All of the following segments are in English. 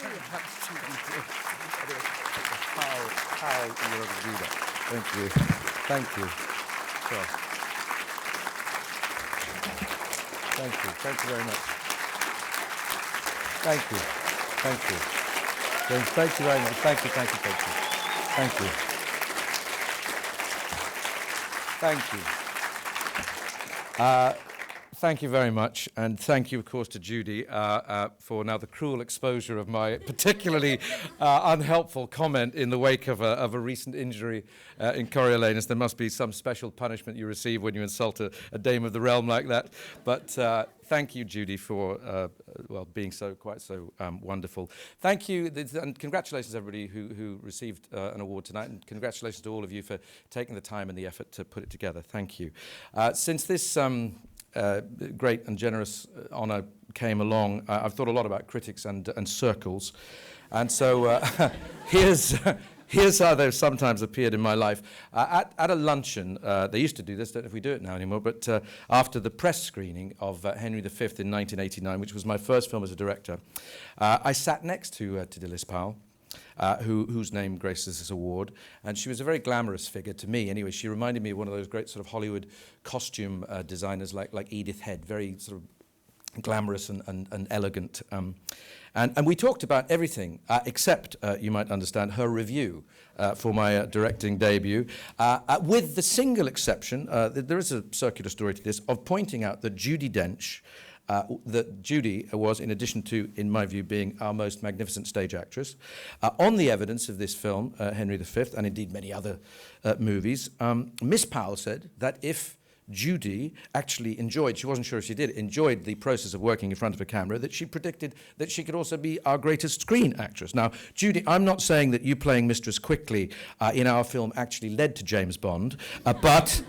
How you want to do that? Thank you. Thank you. Sure. Thank you. Thank you very much. Thank you. Thank you. Thank you very much. Thank you. Thank you. Thank you. Thank you. Thank you. Thank you very much, and thank you, of course, to Judy for now the cruel exposure of my particularly unhelpful comment in the wake of a recent injury in Coriolanus. There must be some special punishment you receive when you insult a dame of the realm like that. But thank you, Judy, for being quite so wonderful. Thank you, and congratulations, everybody who received an award tonight, and congratulations to all of you for taking the time and the effort to put it together. Thank you. Since this great and generous honour came along, I've thought a lot about critics and circles, and so here's how they've sometimes appeared in my life. At a luncheon, they used to do this, don't know if we do it now anymore, but after the press screening of Henry V in 1989, which was my first film as a director, I sat next to Dilys Powell, whose name graces this award, and she was a very glamorous figure to me. Anyway, she reminded me of one of those great sort of Hollywood costume designers like Edith Head, very sort of glamorous and elegant. And we talked about everything except, you might understand, her review for my directing debut, with the single exception, there is a circular story to this, of pointing out that Judi Dench, that Judy was, in addition to, in my view, being our most magnificent stage actress, on the evidence of this film, Henry V, and indeed many other movies, Miss Powell said that if Judy actually enjoyed, she wasn't sure if she did, enjoyed the process of working in front of a camera, that she predicted that she could also be our greatest screen actress. Now, Judy, I'm not saying that you playing Mistress Quickly in our film actually led to James Bond, but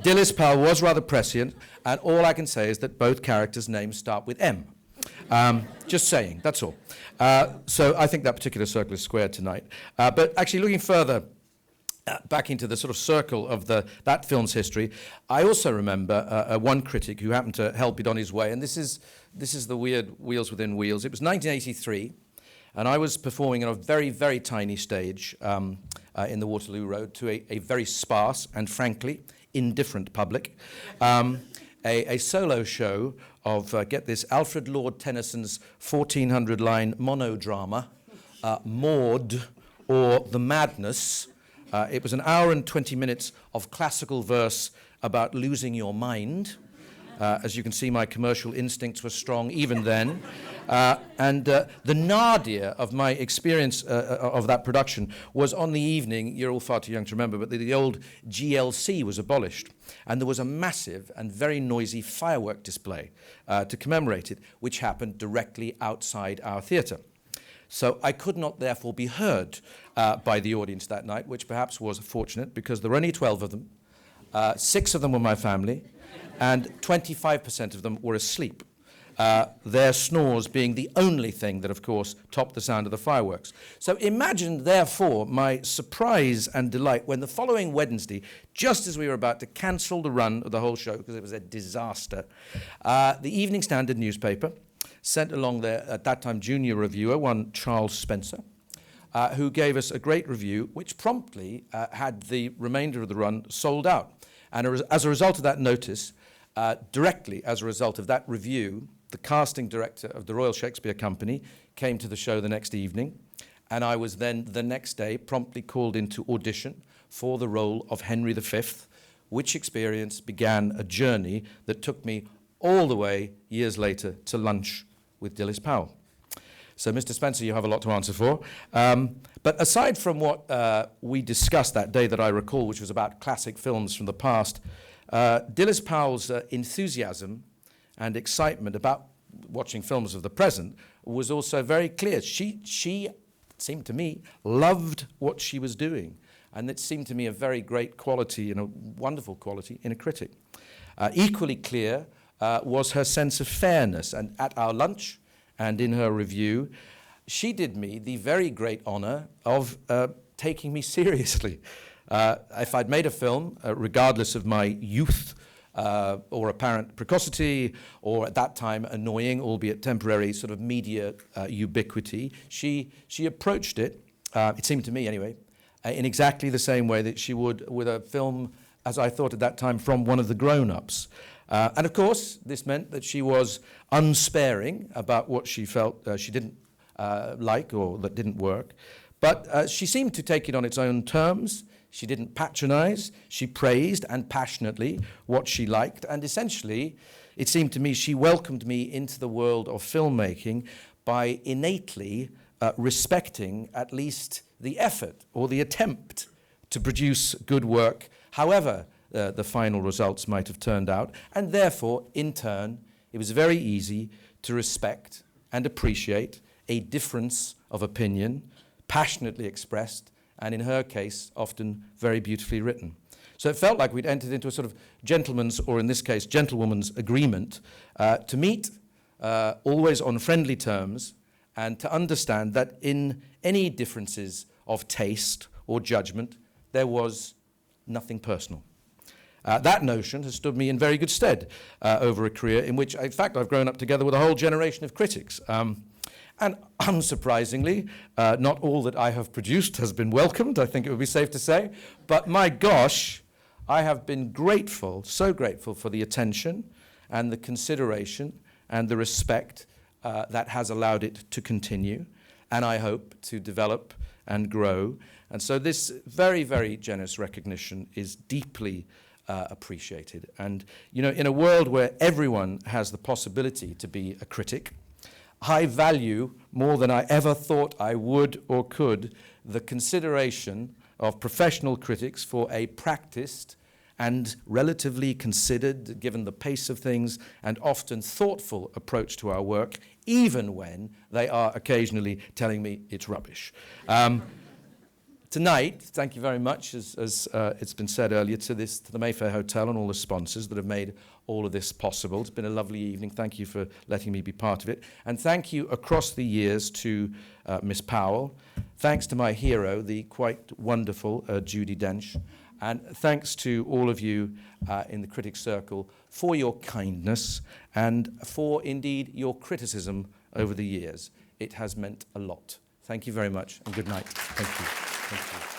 Dilys Powell was rather prescient, and all I can say is that both characters' names start with M. Just saying, that's all. So I think that particular circle is squared tonight. But actually looking further back into the sort of circle of that film's history, I also remember one critic who happened to help it on his way, and this is the weird wheels within wheels. It was 1983, and I was performing on a very, very tiny stage in the Waterloo Road to a very sparse and, frankly, indifferent public. A solo show of, get this, Alfred Lord Tennyson's 1400-line monodrama, Maud, or The Madness. It was an hour and 20 minutes of classical verse about losing your mind. As you can see, my commercial instincts were strong even then. And the nadir of my experience of that production was on the evening, you're all far too young to remember, but the old GLC was abolished. And there was a massive and very noisy firework display to commemorate it, which happened directly outside our theatre. So I could not therefore be heard by the audience that night, which perhaps was fortunate because there were only 12 of them. 6 of them were my family, and 25% of them were asleep. Their snores being the only thing that, of course, topped the sound of the fireworks. So imagine, therefore, my surprise and delight when the following Wednesday, just as we were about to cancel the run of the whole show, because it was a disaster, the Evening Standard newspaper sent along their, at that time, junior reviewer, one Charles Spencer, who gave us a great review, which promptly had the remainder of the run sold out. And as a result of that notice, directly as a result of that review, the casting director of the Royal Shakespeare Company came to the show the next evening, and I was then, the next day, promptly called into audition for the role of Henry V, which experience began a journey that took me all the way, years later, to lunch with Dilys Powell. So, Mr. Spencer, you have a lot to answer for. But aside from what we discussed that day that I recall, which was about classic films from the past, Dilys Powell's enthusiasm and excitement about watching films of the present was also very clear. She seemed to me, loved what she was doing. And it seemed to me a very great quality and a wonderful quality in a critic. Equally clear was her sense of fairness. And at our lunch and in her review, she did me the very great honor of taking me seriously. If I'd made a film, regardless of my youth, or apparent precocity, or at that time annoying, albeit temporary, sort of media ubiquity. She approached it, it seemed to me anyway, in exactly the same way that she would with a film, as I thought at that time, from one of the grown-ups. And of course, this meant that she was unsparing about what she felt she didn't like or that didn't work. But she seemed to take it on its own terms. She didn't patronize. She praised and passionately what she liked. And essentially, it seemed to me, she welcomed me into the world of filmmaking by innately respecting at least the effort or the attempt to produce good work, however the final results might have turned out. And therefore, in turn, it was very easy to respect and appreciate a difference of opinion, passionately expressed, and in her case, often very beautifully written. So it felt like we'd entered into a sort of gentleman's, or in this case, gentlewoman's agreement to meet always on friendly terms and to understand that in any differences of taste or judgment, there was nothing personal. That notion has stood me in very good stead over a career in which, in fact, I've grown up together with a whole generation of critics. And unsurprisingly, not all that I have produced has been welcomed, I think it would be safe to say. But my gosh, I have been grateful, so grateful for the attention and the consideration and the respect that has allowed it to continue, and I hope to develop and grow. And so this very, very generous recognition is deeply appreciated. And, you know, in a world where everyone has the possibility to be a critic, I value, more than I ever thought I would or could, the consideration of professional critics for a practiced and relatively considered, given the pace of things, and often thoughtful approach to our work, even when they are occasionally telling me it's rubbish. Tonight, thank you very much, as it's been said earlier, to the Mayfair Hotel and all the sponsors that have made all of this possible. It's been a lovely evening. Thank you for letting me be part of it. And thank you across the years to Miss Powell. Thanks to my hero, the quite wonderful Judi Dench. And thanks to all of you in the Critics Circle for your kindness and for, indeed, your criticism over the years. It has meant a lot. Thank you very much, and good night. Thank you. Thank you.